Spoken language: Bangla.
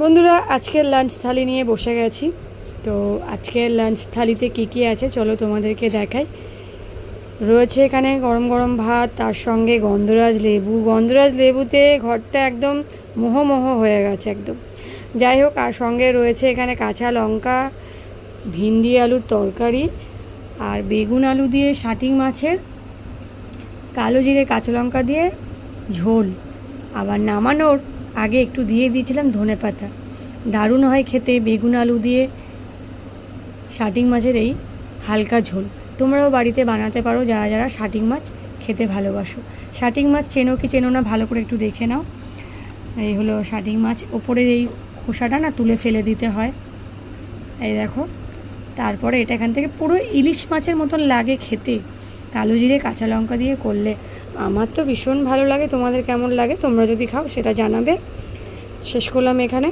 বন্ধুরা আজকের লাঞ্চ থালি নিয়ে বসে গেছি। তো আজকের লাঞ্চ থালিতে কী আছে চলো তোমাদেরকে দেখাই। রয়েছে এখানে গরম গরম ভাত, তার সঙ্গে গন্ধরাজ লেবুতে ঘরটা একদম মোহমোহ হয়ে গেছে একদম। যাই হোক, আর সঙ্গে রয়েছে এখানে কাঁচা লঙ্কা, ভিন্ডি আলুর তরকারি, আর বেগুন আলু দিয়ে শাটিং মাছের কালো জিরে কাঁচা লঙ্কা দিয়ে ঝোল। আবার নামানোর আগে একটু দিয়ে দিয়েছিলাম ধনেপাতা। দারুণ হয় খেতে বেগুন আলু দিয়ে শাটিং মাছের এই হালকা ঝোল। তোমরাও বাড়িতে বানাতে পারো যারা যারা শাটিং মাছ খেতে ভালোবাসো। শাটিং মাছ চেনো কি চেনো না ভালো করে একটু দেখে নাও। এই হলো শাটিং মাছ, ওপরের এই খোসাটা না তুলে ফেলে দিতে হয়। এই দেখো, তারপরে এটা এখান থেকে পুরো ইলিশ মাছের মতন লাগে খেতে, কালো জিরে কাঁচা লঙ্কা দিয়ে করলে। আমার তো ভীষণ ভালো লাগে, তোমাদের কেমন লাগে তোমরা যদি খাও সেটা জানাবে। শেষ করলাম এখানে।